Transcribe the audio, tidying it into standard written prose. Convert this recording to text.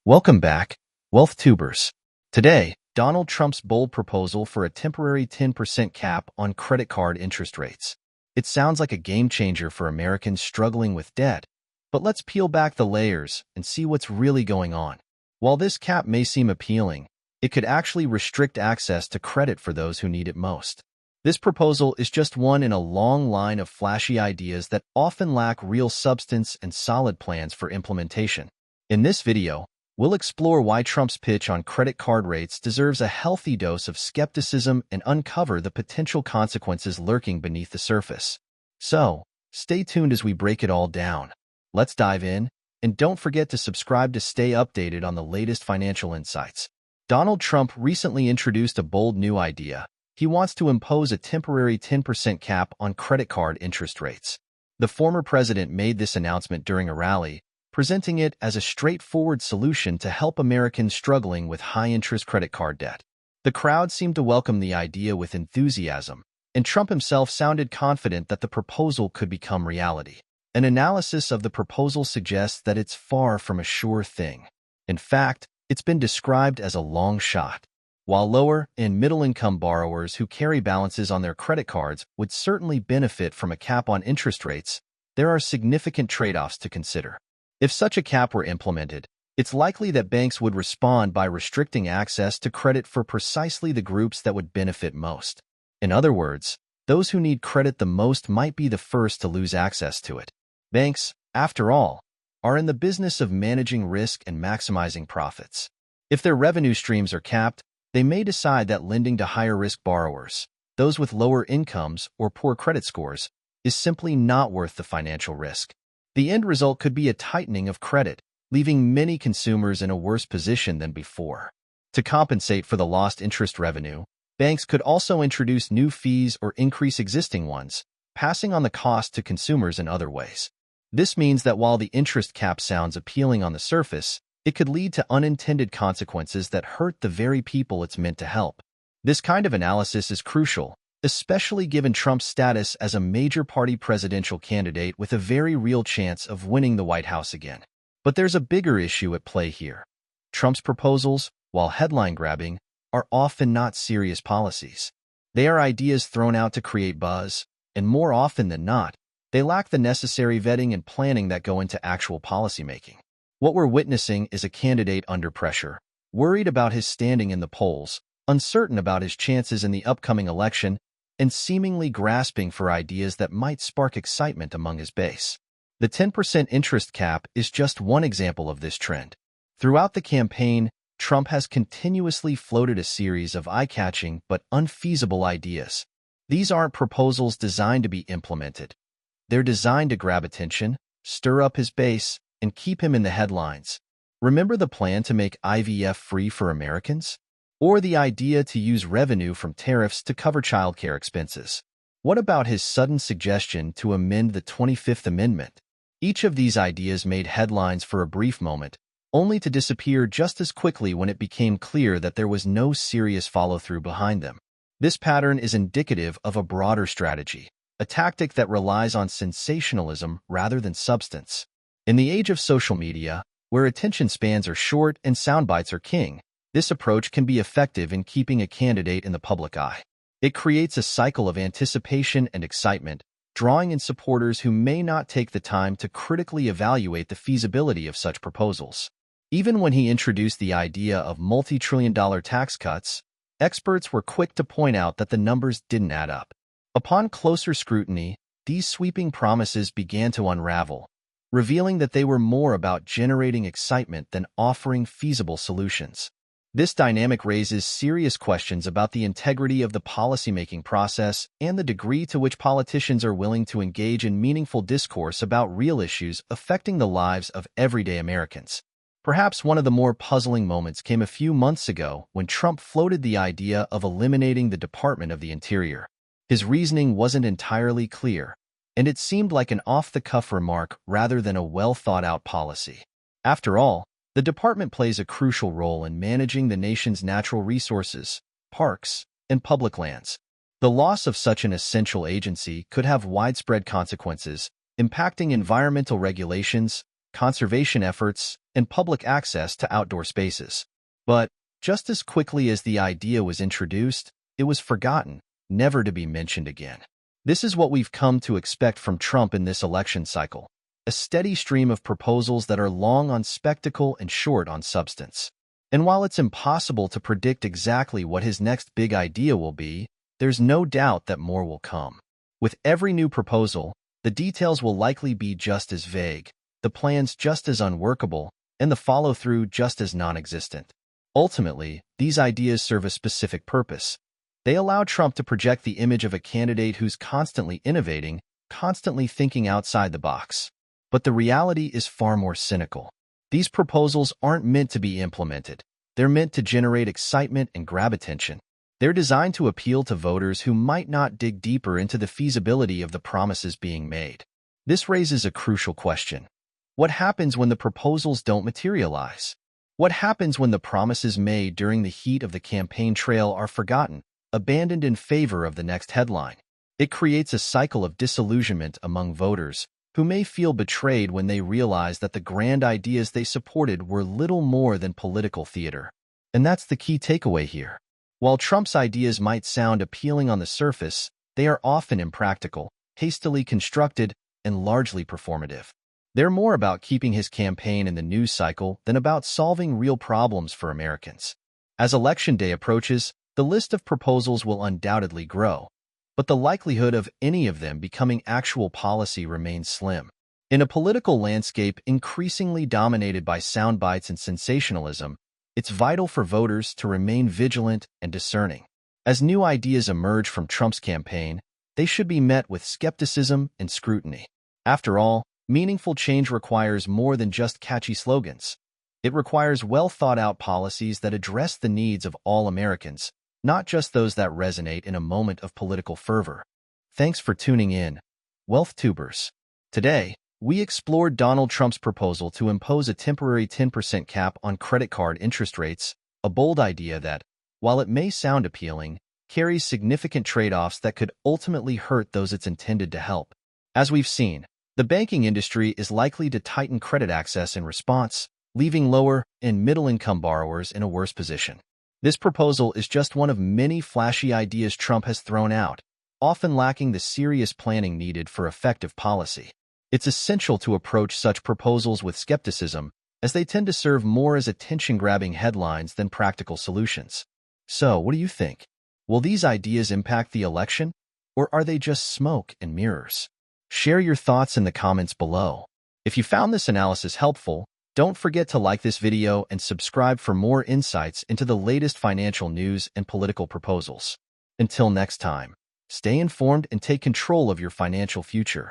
Welcome back, Wealth Tubers. Today, Donald Trump's bold proposal for a temporary 10% cap on credit card interest rates. It sounds like a game changer for Americans struggling with debt, but let's peel back the layers and see what's really going on. While this cap may seem appealing, it could actually restrict access to credit for those who need it most. This proposal is just one in a long line of flashy ideas that often lack real substance and solid plans for implementation. In this video, we'll explore why Trump's pitch on credit card rates deserves a healthy dose of skepticism and uncover the potential consequences lurking beneath the surface. So, stay tuned as we break it all down. Let's dive in, and don't forget to subscribe to stay updated on the latest financial insights. Donald Trump recently introduced a bold new idea. He wants to impose a temporary 10% cap on credit card interest rates. The former president made this announcement during a rally, presenting it as a straightforward solution to help Americans struggling with high-interest credit card debt. The crowd seemed to welcome the idea with enthusiasm, and Trump himself sounded confident that the proposal could become reality. An analysis of the proposal suggests that it's far from a sure thing. In fact, it's been described as a long shot. While lower- and middle-income borrowers who carry balances on their credit cards would certainly benefit from a cap on interest rates, there are significant trade-offs to consider. If such a cap were implemented, it's likely that banks would respond by restricting access to credit for precisely the groups that would benefit most. In other words, those who need credit the most might be the first to lose access to it. Banks, after all, are in the business of managing risk and maximizing profits. If their revenue streams are capped, they may decide that lending to higher-risk borrowers, those with lower incomes or poor credit scores, is simply not worth the financial risk. The end result could be a tightening of credit, leaving many consumers in a worse position than before. To compensate for the lost interest revenue, banks could also introduce new fees or increase existing ones, passing on the cost to consumers in other ways. This means that while the interest cap sounds appealing on the surface, it could lead to unintended consequences that hurt the very people it's meant to help. This kind of analysis is crucial, especially given Trump's status as a major party presidential candidate with a very real chance of winning the White House again. But there's a bigger issue at play here. Trump's proposals, while headline-grabbing, are often not serious policies. They are ideas thrown out to create buzz, and more often than not, they lack the necessary vetting and planning that go into actual policymaking. What we're witnessing is a candidate under pressure, worried about his standing in the polls, uncertain about his chances in the upcoming election, and seemingly grasping for ideas that might spark excitement among his base. The 10% interest cap is just one example of this trend. Throughout the campaign, Trump has continuously floated a series of eye-catching but unfeasible ideas. These aren't proposals designed to be implemented. They're designed to grab attention, stir up his base, and keep him in the headlines. Remember the plan to make IVF free for Americans? Or the idea to use revenue from tariffs to cover childcare expenses? What about his sudden suggestion to amend the 25th Amendment? Each of these ideas made headlines for a brief moment, only to disappear just as quickly when it became clear that there was no serious follow-through behind them. This pattern is indicative of a broader strategy, a tactic that relies on sensationalism rather than substance. In the age of social media, where attention spans are short and soundbites are king, this approach can be effective in keeping a candidate in the public eye. It creates a cycle of anticipation and excitement, drawing in supporters who may not take the time to critically evaluate the feasibility of such proposals. Even when he introduced the idea of multi-trillion-dollar tax cuts, experts were quick to point out that the numbers didn't add up. Upon closer scrutiny, these sweeping promises began to unravel, revealing that they were more about generating excitement than offering feasible solutions. This dynamic raises serious questions about the integrity of the policymaking process and the degree to which politicians are willing to engage in meaningful discourse about real issues affecting the lives of everyday Americans. Perhaps one of the more puzzling moments came a few months ago when Trump floated the idea of eliminating the Department of the Interior. His reasoning wasn't entirely clear, and it seemed like an off-the-cuff remark rather than a well-thought-out policy. After all, the department plays a crucial role in managing the nation's natural resources, parks, and public lands. The loss of such an essential agency could have widespread consequences, impacting environmental regulations, conservation efforts, and public access to outdoor spaces. But just as quickly as the idea was introduced, it was forgotten, never to be mentioned again. This is what we've come to expect from Trump in this election cycle, a steady stream of proposals that are long on spectacle and short on substance. And while it's impossible to predict exactly what his next big idea will be, there's no doubt that more will come. With every new proposal, the details will likely be just as vague, the plans just as unworkable, and the follow-through just as non-existent. Ultimately, these ideas serve a specific purpose. They allow Trump to project the image of a candidate who's constantly innovating, constantly thinking outside the box. But the reality is far more cynical. These proposals aren't meant to be implemented. They're meant to generate excitement and grab attention. They're designed to appeal to voters who might not dig deeper into the feasibility of the promises being made. This raises a crucial question. What happens when the proposals don't materialize? What happens when the promises made during the heat of the campaign trail are forgotten, abandoned in favor of the next headline? It creates a cycle of disillusionment among voters, who may feel betrayed when they realize that the grand ideas they supported were little more than political theater. And that's the key takeaway here. While Trump's ideas might sound appealing on the surface, they are often impractical, hastily constructed, and largely performative. They're more about keeping his campaign in the news cycle than about solving real problems for Americans. As Election Day approaches, the list of proposals will undoubtedly grow, but the likelihood of any of them becoming actual policy remains slim. In a political landscape increasingly dominated by sound bites and sensationalism, it's vital for voters to remain vigilant and discerning. As new ideas emerge from Trump's campaign, they should be met with skepticism and scrutiny. After all, meaningful change requires more than just catchy slogans. It requires well-thought-out policies that address the needs of all Americans, not just those that resonate in a moment of political fervor. Thanks for tuning in, WealthTubers. Today, we explored Donald Trump's proposal to impose a temporary 10% cap on credit card interest rates, a bold idea that, while it may sound appealing, carries significant trade-offs that could ultimately hurt those it's intended to help. As we've seen, the banking industry is likely to tighten credit access in response, leaving lower and middle-income borrowers in a worse position. This proposal is just one of many flashy ideas Trump has thrown out, often lacking the serious planning needed for effective policy. It's essential to approach such proposals with skepticism, as they tend to serve more as attention-grabbing headlines than practical solutions. So, what do you think? Will these ideas impact the election, or are they just smoke and mirrors? Share your thoughts in the comments below. If you found this analysis helpful, don't forget to like this video and subscribe for more insights into the latest financial news and political proposals. Until next time, stay informed and take control of your financial future.